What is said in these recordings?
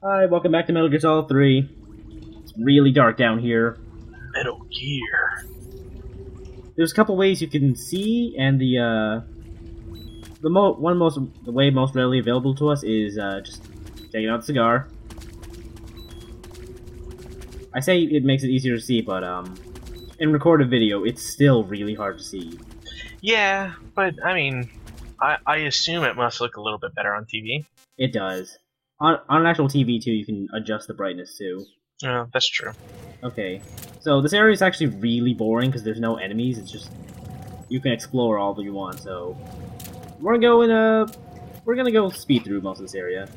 Hi, welcome back to Metal Gear Solid 3. It's really dark down here. Metal Gear. There's a couple ways you can see, and the way most readily available to us is just taking out the cigar. I say it makes it easier to see, but in recorded video, it's still really hard to see. Yeah, but I mean, I assume it must look a little bit better on TV. It does. On an actual TV too, you can adjust the brightness too. Yeah, that's true. Okay, so this area is actually really boring because there's no enemies. It's just you can explore all that you want. So we're gonna go speed through most of this area.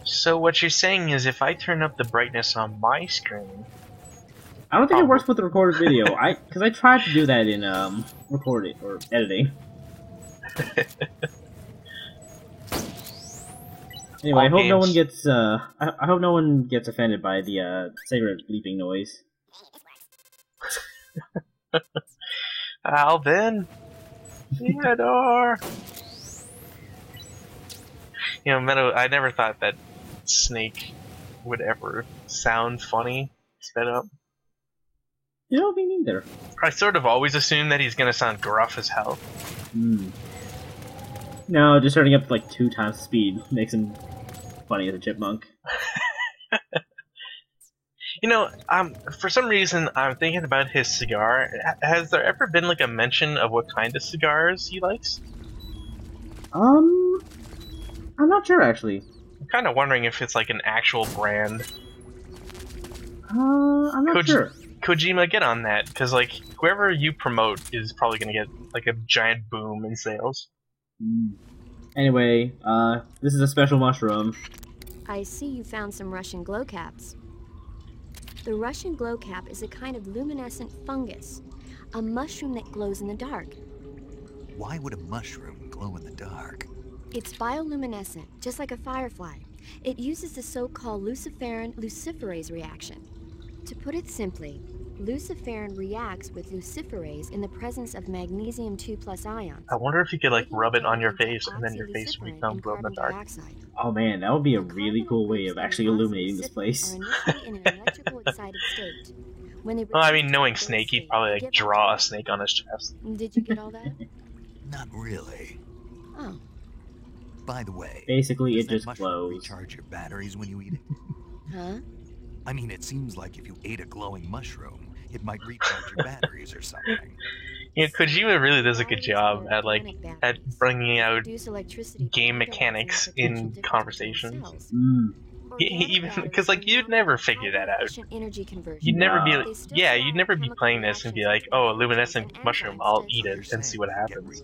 So what you're saying is, if I turn up the brightness on my screen, I don't think it works with the recorded video. Because I tried to do that in recording or editing. Anyway, I hope no one gets I hope no one gets offended by the cigarette bleeping noise. Alvin, Theodore. You know, Meadow. I never thought that Snake would ever sound funny sped up. You know, me neither. I sort of always assume that he's gonna sound gruff as hell. No, just starting up to like 2 times the speed makes him funny as a chipmunk. You know, for some reason, I'm thinking about his cigar. Has there ever been like a mention of what kind of cigars he likes? I'm not sure actually. I'm kind of wondering if it's like an actual brand. I'm not sure. Kojima, get on that, because like whoever you promote is probably gonna get like a giant boom in sales. Anyway, this is a special mushroom. I see you found some Russian glow caps. The Russian glow cap is a kind of luminescent fungus, a mushroom that glows in the dark. Why would a mushroom glow in the dark? It's bioluminescent, just like a firefly. It uses the so-called luciferin luciferase reaction. To put it simply, luciferin reacts with luciferase in the presence of magnesium 2+ ions. I wonder if you could like rub it on your face and then your face would become glow in the dark. Oh man, that would be a really cool way of actually illuminating this place. Well, I mean, knowing Snake, he'd probably like draw a snake on his chest. Did you get all that? Not really. Oh. By the way, basically it does just that glows. Recharge your batteries when you eat it? Huh? I mean, it seems like if you ate a glowing mushroom, it might recharge your batteries or something. Yeah, Kojima really does a good job at bringing out game mechanics in conversations. Even because like you'd never figure that out. You'd never be playing this and be like, oh, a luminescent mushroom, I'll eat it and see what happens.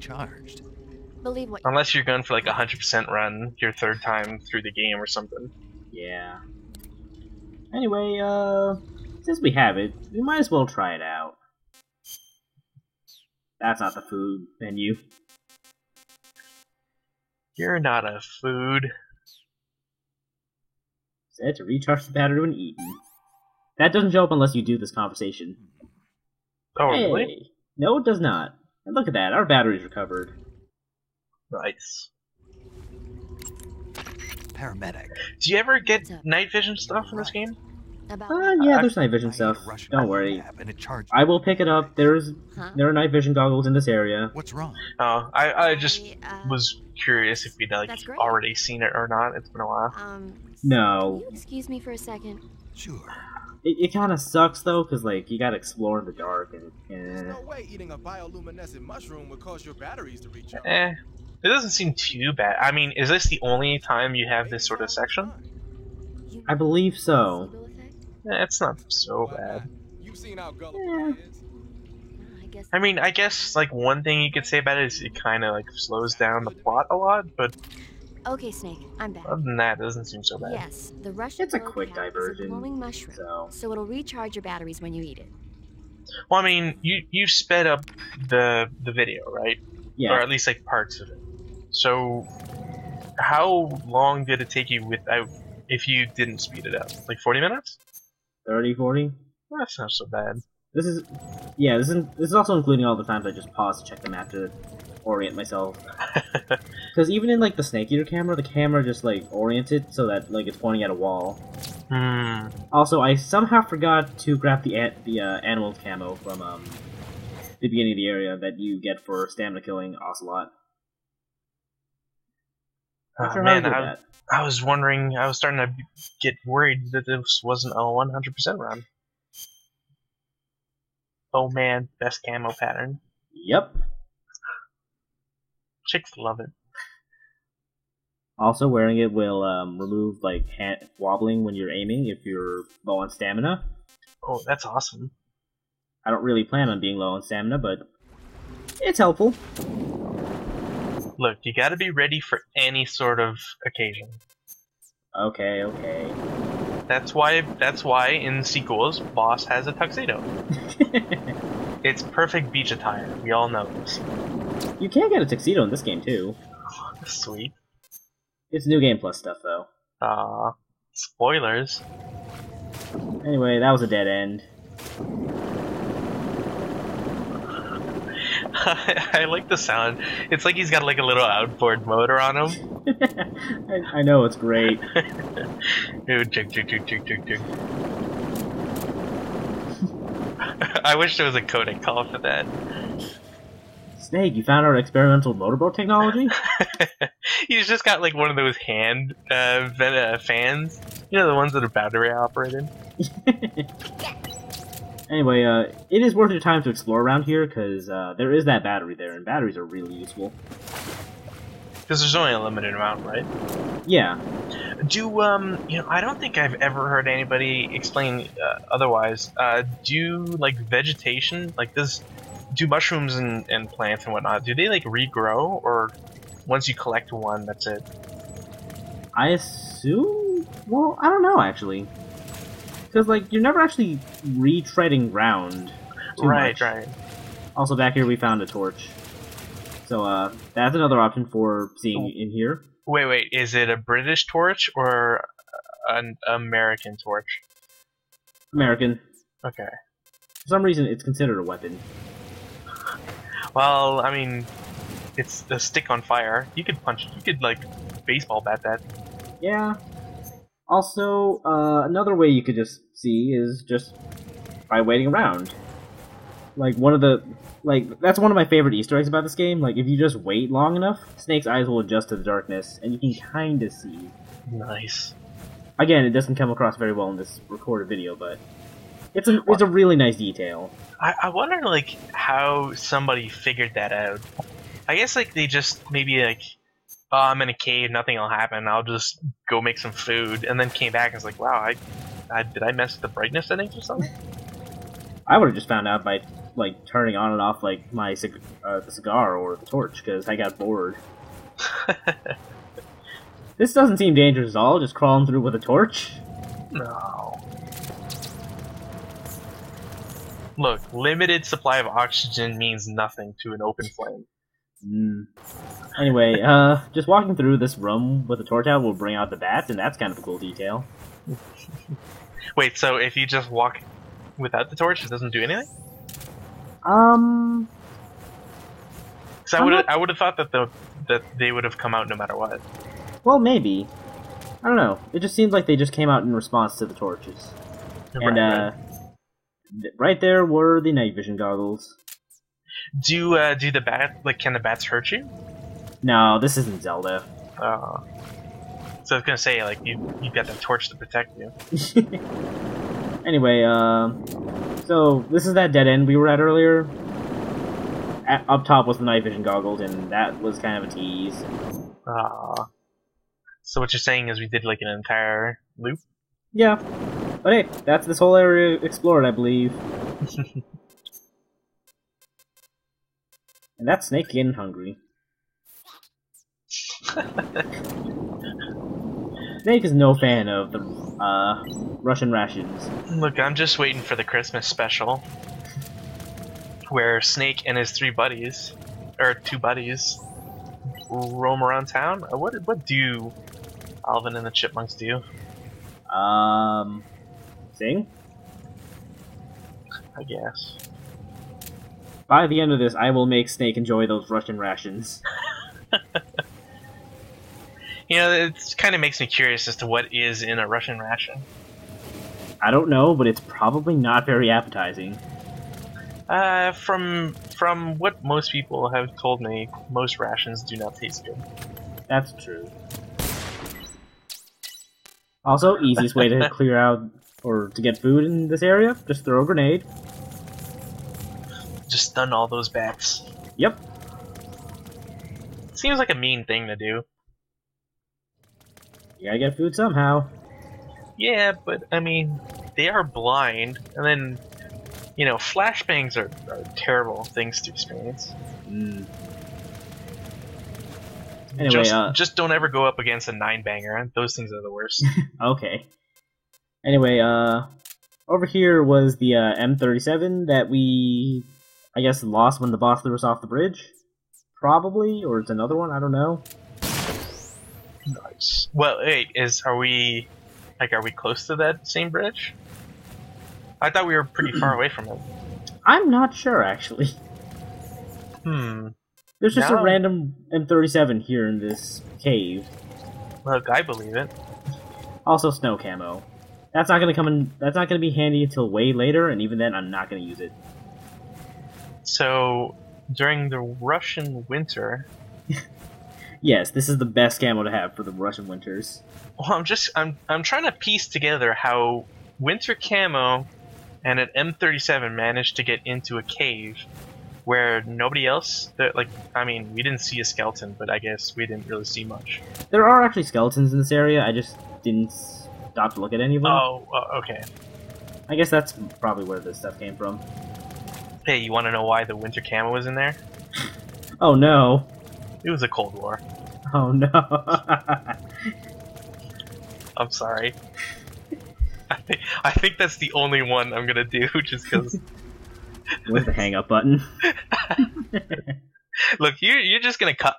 Unless you're going for like 100% run your 3rd time through the game or something. Yeah. Anyway, since we have it, we might as well try it out. That's not the food menu. You're not a food. Said to recharge the battery when eaten. That doesn't show up unless you do this conversation. Oh, hey. really? No, it does not. And look at that, our battery's recovered. Nice. Paramedic. Do you ever get night vision stuff in this game? Yeah, there's night vision stuff. Don't worry. I will pick it up. There are night vision goggles in this area. What's wrong? Oh, I just was curious if we'd like already seen it or not. It's been a while. No. Excuse me for a second. Sure. It kind of sucks though, cause like you gotta explore in the dark and. There's no way eating a bioluminescent mushroom would cause your batteries to recharge. It doesn't seem too bad. I mean, is this the only time you have this sort of section? I believe so. It's not so bad. You've seen how gullible it is. I mean, I guess like one thing you could say about it is it kind of like slows down the plot a lot, but okay, Snake, I'm back. Other than that, it doesn't seem so bad. Yes, the Russian it's a quick diversion. Glowing mushroom, so it'll recharge your batteries when you eat it. Well, I mean, you sped up the video, right? Yeah. Or at least like parts of it. So, how long did it take you without if you didn't speed it up? Like 40 minutes? 30, 40? Well, that's not so bad. This is also including all the times I just paused to check the map to orient myself. Because even in like the Snake Eater camera, the camera just like oriented so that like it's pointing at a wall. Also, I somehow forgot to grab the animals camo from the beginning of the area that you get for stamina killing Ocelot. Sure man, I was wondering, I was starting to get worried that this wasn't a 100% run. Oh man, best camo pattern. Yep. Chicks love it. Also, wearing it will remove like wobbling when you're aiming if you're low on stamina. Oh, that's awesome. I don't really plan on being low on stamina, but it's helpful. Look, you gotta be ready for any sort of occasion. Okay, okay. That's why in sequels, Boss has a tuxedo. It's perfect beach attire, we all know this. You can get a tuxedo in this game too. Sweet. It's New Game Plus stuff though. Spoilers. Anyway, that was a dead end. I like the sound. It's like he's got like a little outboard motor on him. I know, it's great. Ooh, jig, jig, jig, jig, jig, jig. I wish there was a codec call for that. Snake, you found our experimental motorboat technology? He's just got like one of those hand fans. You know, the ones that are battery operated? Anyway, it is worth your time to explore around here, because there is that battery there, and batteries are really useful. Because there's only a limited amount, right? Yeah. Do, you know, I don't think I've ever heard anybody explain otherwise. Do, like, vegetation, like, do mushrooms and plants and whatnot, do they, like, regrow, or once you collect one, that's it? I assume? Well, I don't know, actually. Because, like, you're never actually retreading ground too much. Right. Also, back here we found a torch. So, that's another option for seeing in here. Wait, is it a British torch or an American torch? American. Okay. For some reason, it's considered a weapon. Well, I mean, it's a stick on fire. You could like, baseball bat that. Yeah. Also, another way you could just see is just by waiting around. Like, that's one of my favorite Easter eggs about this game. Like, if you just wait long enough, Snake's eyes will adjust to the darkness, and you can kinda see. Nice. Again, it doesn't come across very well in this recorded video, but it's a really nice detail. I wonder, like, how somebody figured that out. I guess, like, they just maybe, like, oh, I'm in a cave, nothing will happen, I'll just go make some food, and then came back and was like, wow, did I mess with the brightness settings or something? I would have just found out by, like, turning on and off, like, my the cigar or the torch, because I got bored. This doesn't seem dangerous at all, just crawling through with a torch. No. Look, limited supply of oxygen means nothing to an open flame. Anyway, just walking through this room with a torch out will bring out the bats, and that's kind of a cool detail. Wait, so if you just walk without the torch, it doesn't do anything? So I would have thought that they would have come out no matter what. Well, maybe. I don't know. It just seems like they just came out in response to the torches. And right there were the night vision goggles. Do the can the bats hurt you? No, this isn't Zelda. So I was gonna say, like, you got that torch to protect you. Anyway, so this is that dead end we were at earlier. Up top was the night vision goggles, and that was kind of a tease. So what you're saying is we did, like, an entire loop? Yeah. But hey, that's this whole area explored, I believe. And that's Snake getting hungry. Snake is no fan of the Russian rations. Look, I'm just waiting for the Christmas special, where Snake and his two buddies, roam around town. What do Alvin and the Chipmunks do? Sing? I guess. By the end of this, I will make Snake enjoy those Russian rations. You know, it kind of makes me curious as to what is in a Russian ration. I don't know, but it's probably not very appetizing. From what most people have told me, most rations do not taste good. That's true. Also, easiest way to clear out or to get food in this area, just throw a grenade. Just stun all those bats. Yep. Seems like a mean thing to do. You gotta get food somehow. Yeah, but I mean, they are blind, and then, you know, flashbangs are terrible things to experience. Anyway, just don't ever go up against a 9-banger. Those things are the worst. Okay. Anyway, over here was the M37 that we, I guess, lost when the boss threw us off the bridge. Probably, or it's another one. I don't know. Nice. Well, hey, are we close to that same bridge? I thought we were pretty far away from it. I'm not sure, actually. There's just a random M37 here in this cave. Look, I believe it. Also, snow camo. That's not gonna come in. That's not gonna be handy until way later, and even then, I'm not gonna use it. So, during the Russian winter. Yes, this is the best camo to have for the Russian winters. Well, I'm trying to piece together how winter camo and an M37 managed to get into a cave where nobody else, I mean, we didn't see a skeleton, but I guess we didn't really see much. There are actually skeletons in this area, I just didn't stop to look at any of them. Oh, okay. I guess that's probably where this stuff came from. Hey, you want to know why the winter camo was in there? Oh no. It was a Cold War. Oh no. I'm sorry. I think that's the only one I'm gonna do, just because. Where's the hang up button? Look, you're just gonna cut.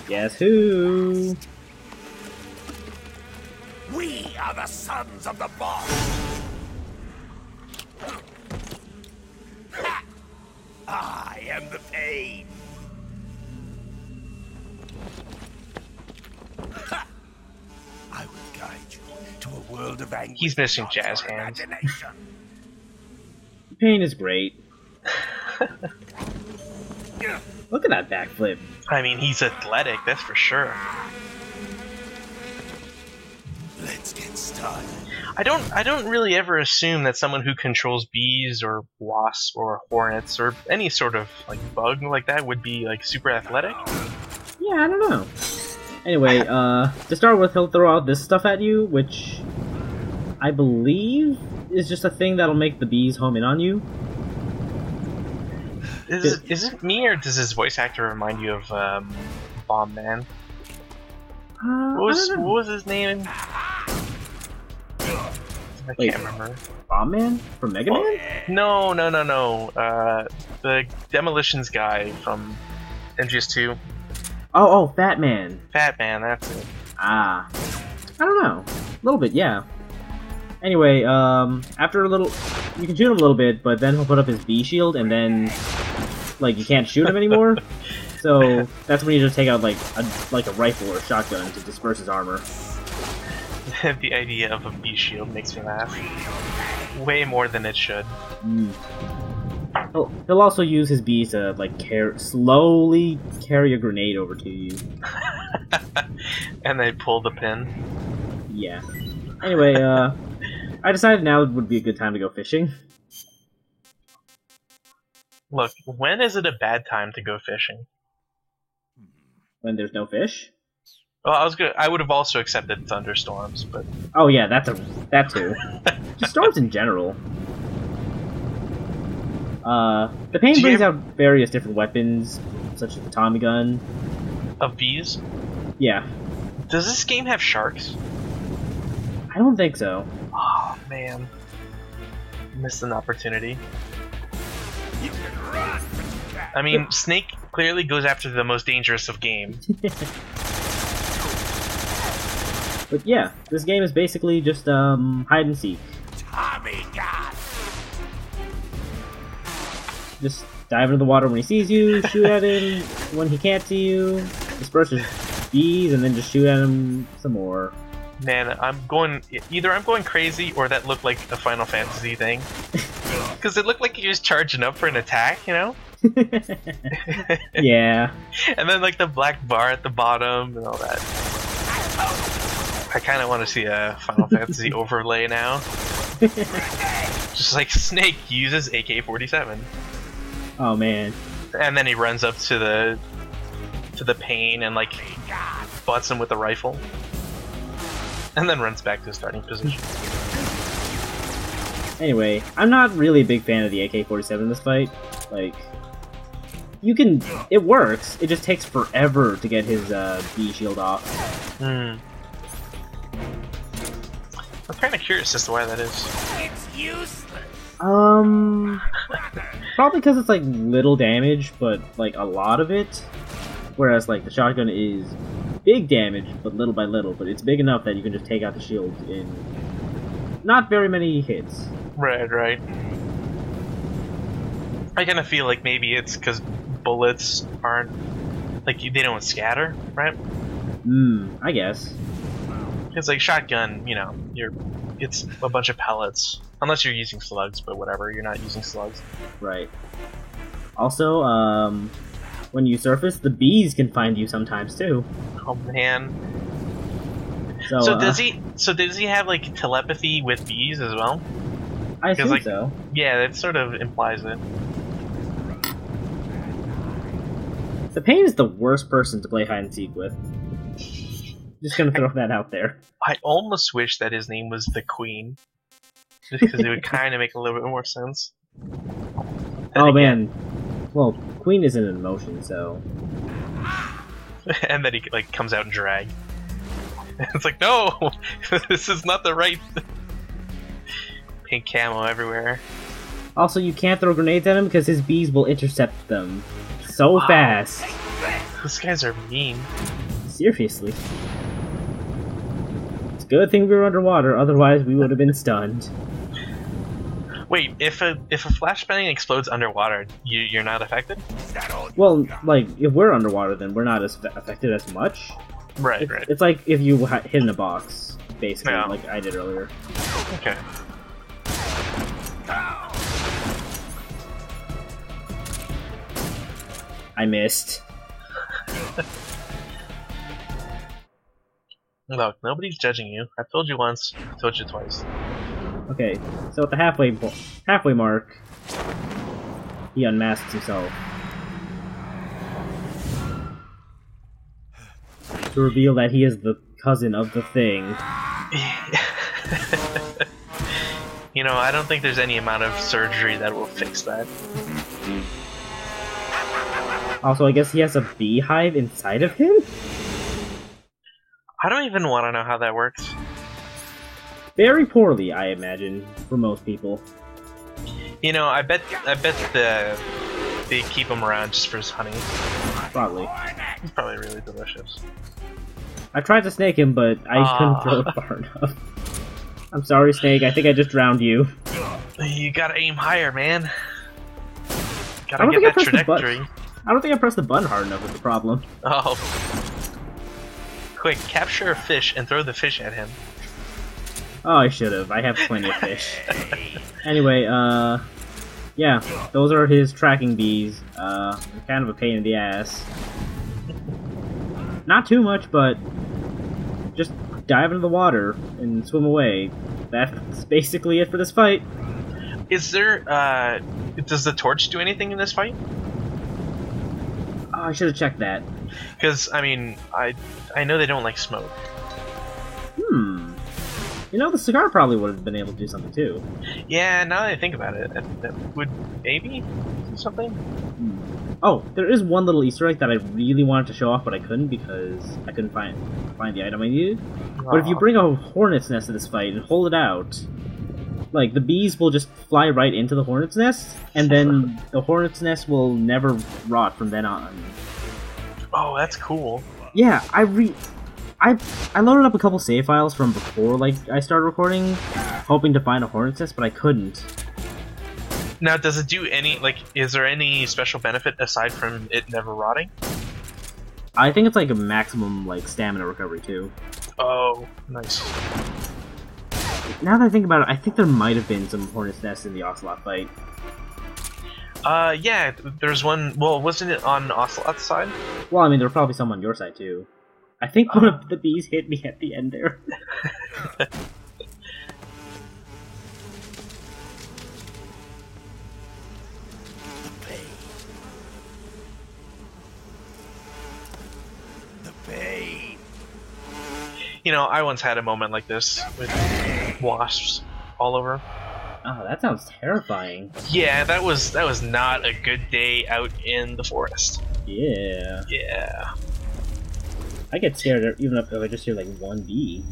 Guess who? We are the sons of the boss. I am the pain. I will guide you to a world of anguish. He's missing jazz hands. Pain is great. Look at that backflip. I mean, he's athletic, that's for sure. Let's get started. I don't really ever assume that someone who controls bees or wasps or hornets or any sort of like bug like that would be like super athletic. Yeah, I don't know. Anyway, to start with, he'll throw out this stuff at you, which I believe is just a thing that'll make the bees home in on you. Is it me, or does his voice actor remind you of Bomb Man? What was his name? I can't remember. Bomb Man? From Mega Man? No. The Demolitions guy from MGS2. Oh, Fat Man. Fat Man, that's it. Ah. I don't know. A little bit, yeah. Anyway, after a little... You can shoot him a little bit, but then he'll put up his bee shield, and then... Like, you can't shoot him anymore. So, that's when you just take out, like a rifle or a shotgun to disperse his armor. The idea of a bee shield makes me laugh. Way more than it should. He'll also use his bees to, like, slowly carry a grenade over to you. And they pull the pin. Yeah. Anyway, I decided now would be a good time to go fishing. Look, when is it a bad time to go fishing? When there's no fish? Well, I would have also accepted thunderstorms, but... Oh yeah, that too. Just storms in general. The pain brings out various different weapons, such as the Tommy gun. Of bees? Yeah. Does this game have sharks? I don't think so. Oh man, missed an opportunity. I mean, Snake clearly goes after the most dangerous of game. But yeah, this game is basically just hide and seek. Tommy God. Just dive into the water when he sees you, shoot at him when he can't see you, disperse his bees, and then just shoot at him some more. Man, either I'm going crazy or that looked like a Final Fantasy thing. Because it looked like he was charging up for an attack, you know? Yeah. And then like the black bar at the bottom and all that. I kind of want to see a Final Fantasy overlay now. Just like Snake uses AK-47. Oh man. And then he runs up to the pane and like butts him with a rifle. And then runs back to his starting position. Anyway, I'm not really a big fan of the AK-47 in this fight. Like, it works, it just takes forever to get his bee shield off. Hmm. I'm kind of curious as to why that is. It's useless. Probably because it's like little damage, but like a lot of it. Whereas like the shotgun is big damage, but little by little. But it's big enough that you can just take out the shield in not very many hits. Right. I kind of feel like maybe it's because bullets aren't like they don't scatter, right? I guess. It's like shotgun, you know, it's a bunch of pellets. Unless you're using slugs, but whatever, you're not using slugs. Right. Also, when you surface, the bees can find you sometimes too. Oh man. So does he have like telepathy with bees as well? I think like, so. Yeah, that sort of implies it. The Pain is the worst person to play hide and seek with. Just gonna throw that out there. I almost wish that his name was the Queen. Just because it would kind of make a little bit more sense. Oh man. Well, Queen isn't an emotion, so... And then he like comes out in drag. It's like, no! This is not the right... Pink camo everywhere. Also, you can't throw grenades at him because his bees will intercept them. So fast. These guys are mean. Seriously. It's a good thing we were underwater, otherwise we would have been stunned. Wait, if a flashbang explodes underwater, you're not affected? Well, like, if we're underwater, then we're not as affected as much. Right. It's like if you hit in a box, basically, Yeah. like I did earlier. Okay. I missed. Look, nobody's judging you. I've told you once, I've told you twice. Okay, so at the halfway mark, he unmasks himself to reveal that he is the cousin of the Thing. You know, I don't think there's any amount of surgery that will fix that. Also, I guess he has a beehive inside of him? I don't even want to know how that works. Very poorly, I imagine, for most people. You know, I bet they keep him around just for his honey. Probably. It's probably really delicious. I tried to snake him, but I couldn't throw it far enough. I'm sorry, Snake, I think I just drowned you. You gotta aim higher, man. I Gotta don't get think that I pressed the trajectory. I don't think I pressed the button hard enough is the problem. Oh. Quick, capture a fish and throw the fish at him. Oh, I should have. I have plenty of fish. Anyway, yeah, those are his tracking bees. Kind of a pain in the ass. Not too much, but just dive into the water and swim away. That's basically it for this fight. Is there, does the torch do anything in this fight? Oh, I should have checked that. Because, I mean, I know they don't like smoke. You know, the cigar probably would have been able to do something too. Yeah, now that I think about it, that would maybe? something? Oh, there is one little Easter egg that I really wanted to show off, but I couldn't because I couldn't find the item I needed. But if you bring a hornet's nest to this fight and hold it out, like, the bees will just fly right into the hornet's nest, and then the hornet's nest will never rot from then on. Oh, that's cool. Yeah, I loaded up a couple save files from before, like, I started recording, hoping to find a hornet's nest, but I couldn't. Now, does it do any, like, is there any special benefit aside from it never rotting? I think it's like a maximum, like, stamina recovery, too. Oh, nice. Now that I think about it, I think there might have been some hornet's nests in the Ocelot fight. Yeah, there's one, well, wasn't it on Ocelot's side? Well, I mean, there were probably some on your side, too. I think one of the bees hit me at the end there. You know, I once had a moment like this with wasps all over. Oh, that sounds terrifying. Yeah, that was not a good day out in the forest. Yeah. Yeah. I get scared even if I just hear like one bee.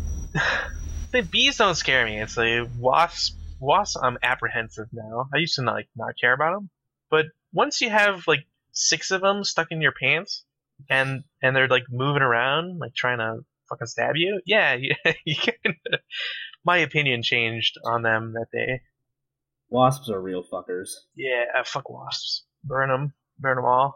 The bees don't scare me. It's like wasps. Wasps, I'm apprehensive now. I used to not care about them, but once you have like 6 of them stuck in your pants, and they're like moving around, like trying to fucking stab you. Yeah, you can. My opinion changed on them that day. Wasps are real fuckers. Yeah, fuck wasps. Burn them all.